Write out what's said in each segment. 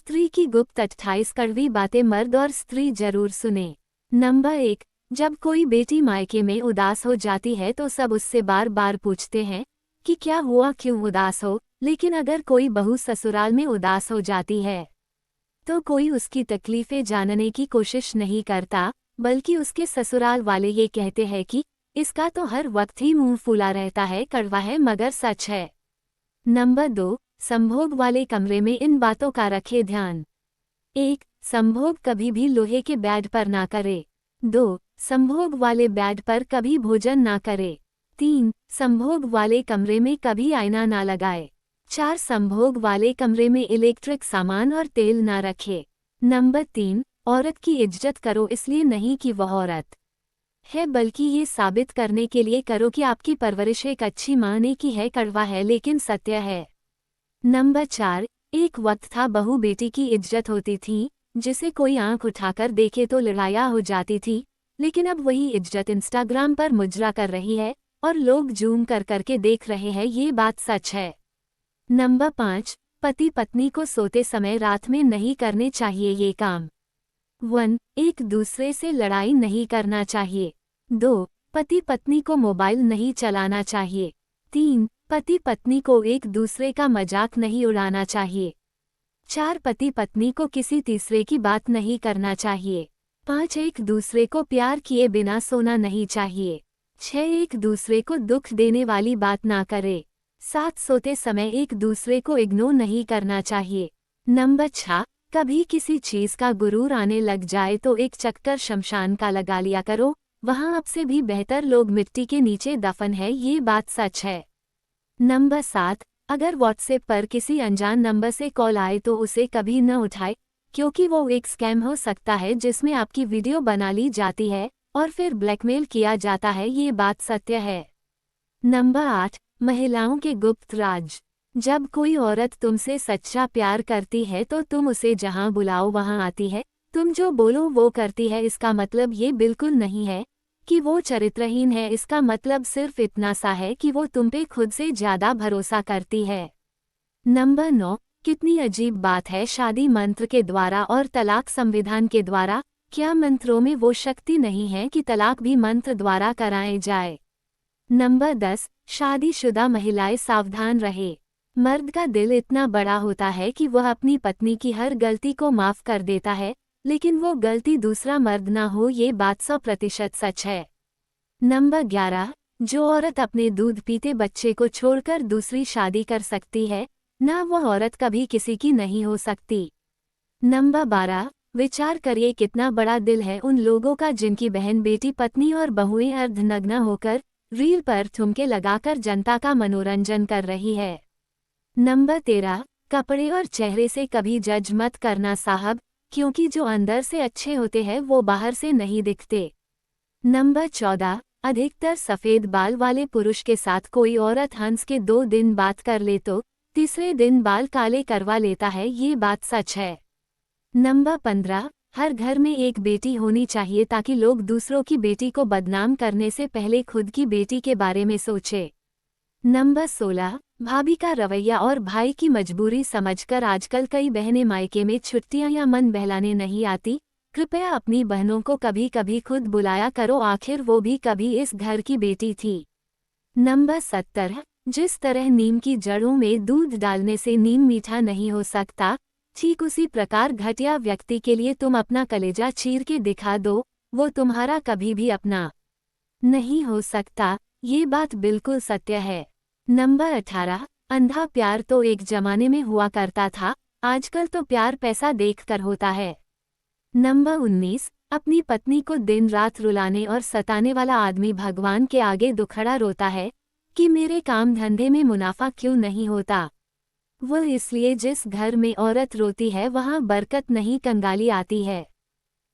स्त्री की गुप्त 28 कड़वी बातें मर्द और स्त्री जरूर सुने। नंबर 1, जब कोई बेटी मायके में उदास हो जाती है तो सब उससे बार बार पूछते हैं कि क्या हुआ, क्यों उदास हो। लेकिन अगर कोई बहू ससुराल में उदास हो जाती है तो कोई उसकी तकलीफें जानने की कोशिश नहीं करता, बल्कि उसके ससुराल वाले ये कहते हैं कि इसका तो हर वक्त ही मुंह फूला रहता है, कड़वा है मगर सच है। नंबर 2, संभोग वाले कमरे में इन बातों का रखे ध्यान। 1, संभोग कभी भी लोहे के बेड पर ना करे। 2, संभोग वाले बेड पर कभी भोजन ना करे। 3, संभोग वाले कमरे में कभी आईना ना लगाए। 4, संभोग वाले कमरे में इलेक्ट्रिक सामान और तेल ना रखे। नंबर 3, औरत की इज्जत करो इसलिए नहीं कि वह औरत है, बल्कि ये साबित करने के लिए करो कि आपकी परवरिश एक अच्छी माँ ने की है। कड़वा है लेकिन सत्य है। नंबर 4, एक वक्त था बहू बेटी की इज्जत होती थी, जिसे कोई आंख उठाकर देखे तो लड़ाइयाँ हो जाती थी। लेकिन अब वही इज्जत इंस्टाग्राम पर मुजरा कर रही है और लोग जूम कर करके देख रहे हैं। ये बात सच है। नंबर 5, पति पत्नी को सोते समय रात में नहीं करने चाहिए ये काम। 1, एक दूसरे से लड़ाई नहीं करना चाहिए। 2, पति पत्नी को मोबाइल नहीं चलाना चाहिए। 3, पति पत्नी को एक दूसरे का मजाक नहीं उड़ाना चाहिए। 4, पति पत्नी को किसी तीसरे की बात नहीं करना चाहिए। 5, एक दूसरे को प्यार किए बिना सोना नहीं चाहिए। 6, एक दूसरे को दुख देने वाली बात ना करे। 7, सोते समय एक दूसरे को इग्नोर नहीं करना चाहिए। नंबर 6, कभी किसी चीज का गुरूर आने लग जाए तो एक चक्कर शमशान का लगा लिया करो, वहां अब से भी बेहतर लोग मिट्टी के नीचे दफन है। ये बात सच है। नंबर 7, अगर व्हाट्सएप पर किसी अनजान नंबर से कॉल आए तो उसे कभी न उठाए, क्योंकि वो एक स्कैम हो सकता है जिसमें आपकी वीडियो बना ली जाती है और फिर ब्लैकमेल किया जाता है। ये बात सत्य है। नंबर 8, महिलाओं के गुप्त राज। जब कोई औरत तुमसे सच्चा प्यार करती है तो तुम उसे जहां बुलाओ वहां आती है, तुम जो बोलो वो करती है। इसका मतलब ये बिल्कुल नहीं है कि वो चरित्रहीन है, इसका मतलब सिर्फ इतना सा है कि वो तुम पे खुद से ज्यादा भरोसा करती है। नंबर 9, कितनी अजीब बात है, शादी मंत्र के द्वारा और तलाक संविधान के द्वारा। क्या मंत्रों में वो शक्ति नहीं है कि तलाक भी मंत्र द्वारा कराए जाए। नंबर 10, शादीशुदा महिलाएं सावधान रहे। मर्द का दिल इतना बड़ा होता है कि वह अपनी पत्नी की हर गलती को माफ कर देता है, लेकिन वो गलती दूसरा मर्द ना हो। ये बात 100% सच है। नंबर 11, जो औरत अपने दूध पीते बच्चे को छोड़कर दूसरी शादी कर सकती है, ना वह औरत कभी किसी की नहीं हो सकती। नंबर 12, विचार करिए कितना बड़ा दिल है उन लोगों का जिनकी बहन, बेटी, पत्नी और बहुएं अर्धनग्न होकर रील पर ठुमके लगाकर जनता का मनोरंजन कर रही है। नंबर 13, कपड़े और चेहरे से कभी जज मत करना साहब, क्योंकि जो अंदर से अच्छे होते हैं वो बाहर से नहीं दिखते। नंबर 14, अधिकतर सफेद बाल वाले पुरुष के साथ कोई औरत हंस के 2 दिन बात कर ले तो तीसरे दिन बाल काले करवा लेता है। ये बात सच है। नंबर 15, हर घर में एक बेटी होनी चाहिए ताकि लोग दूसरों की बेटी को बदनाम करने से पहले खुद की बेटी के बारे में सोचे। नंबर 16, भाभी का रवैया और भाई की मजबूरी समझकर आजकल कई बहनें मायके में छुट्टियां या मन बहलाने नहीं आती। कृपया अपनी बहनों को कभी कभी खुद बुलाया करो, आखिर वो भी कभी इस घर की बेटी थी। नंबर 17, जिस तरह नीम की जड़ों में दूध डालने से नीम मीठा नहीं हो सकता, ठीक उसी प्रकार घटिया व्यक्ति के लिए तुम अपना कलेजा चीर के दिखा दो, वो तुम्हारा कभी भी अपना नहीं हो सकता। ये बात बिल्कुल सत्य है। नंबर 18, अंधा प्यार तो एक जमाने में हुआ करता था, आजकल तो प्यार पैसा देखकर होता है। नंबर 19, अपनी पत्नी को दिन रात रुलाने और सताने वाला आदमी भगवान के आगे दुखड़ा रोता है कि मेरे काम धंधे में मुनाफा क्यों नहीं होता। वो इसलिए जिस घर में औरत रोती है वहां बरकत नहीं, कंगाली आती है।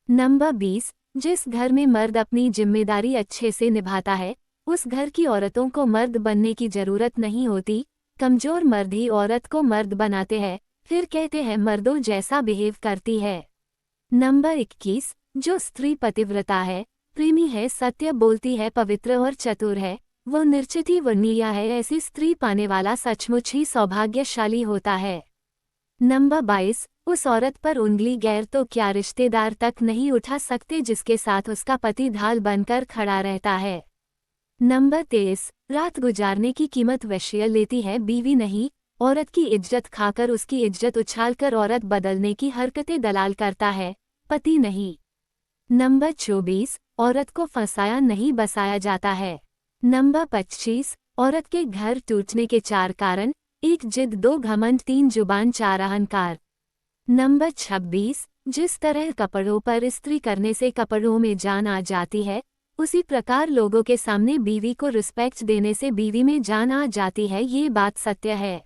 नंबर 20, जिस घर में मर्द अपनी जिम्मेदारी अच्छे से निभाता है उस घर की औरतों को मर्द बनने की जरूरत नहीं होती। कमजोर मर्द ही औरत को मर्द बनाते हैं, फिर कहते हैं मर्दों जैसा बिहेव करती है। नंबर 21, जो स्त्री पतिव्रता है, प्रेमी है, सत्य बोलती है, पवित्र और चतुर है, वो निर्चित वर्णीय है, ऐसी स्त्री पाने वाला सचमुच ही सौभाग्यशाली होता है। नंबर 22, उस औरत पर उंगली गैर तो क्या रिश्तेदार तक नहीं उठा सकते जिसके साथ उसका पति ढाल बनकर खड़ा रहता है। नंबर 23, रात गुजारने की कीमत वैश्य लेती है बीवी नहीं। औरत की इज्जत खाकर उसकी इज्जत उछालकर औरत बदलने की हरकतें दलाल करता है, पति नहीं। नंबर 24, औरत को फंसाया नहीं बसाया जाता है। नंबर 25, औरत के घर टूटने के 4 कारण: 1 जिद, 2 घमंड, 3 जुबान, 4 अहंकार। नंबर 26, जिस तरह कपड़ों पर इस्त्री करने से कपड़ों में जान आ जाती है, उसी प्रकार लोगों के सामने बीवी को रिस्पेक्ट देने से बीवी में जान आ जाती है, ये बात सत्य है।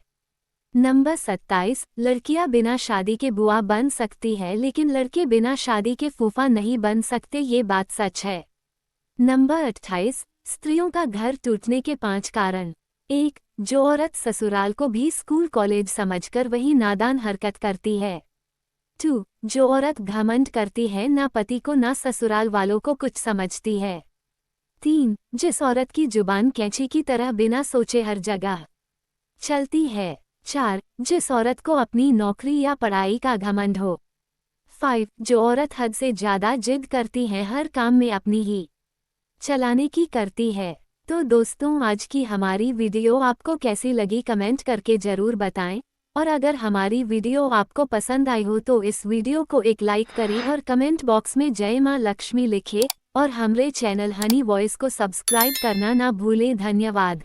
नंबर 27, लड़कियां बिना शादी के बुआ बन सकती है लेकिन लड़के बिना शादी के फूफा नहीं बन सकते, ये बात सच है। नंबर 28, स्त्रियों का घर टूटने के 5 कारण: 1 जो औरत ससुराल को भी स्कूल कॉलेज समझकर वही नादान हरकत करती है। 2 जो औरत घमंड करती है, ना पति को ना ससुराल वालों को कुछ समझती है। 3 जिस औरत की जुबान कैंची की तरह बिना सोचे हर जगह चलती है। 4 जिस औरत को अपनी नौकरी या पढ़ाई का घमंड हो। 5 जो औरत हद से ज़्यादा जिद करती है, हर काम में अपनी ही चलाने की करती है। तो दोस्तों, आज की हमारी वीडियो आपको कैसी लगी कमेंट करके ज़रूर बताएं, और अगर हमारी वीडियो आपको पसंद आई हो तो इस वीडियो को एक लाइक करें और कमेंट बॉक्स में जय मां लक्ष्मी लिखें, और हमारे चैनल हनी वॉइस को सब्सक्राइब करना ना भूलें। धन्यवाद।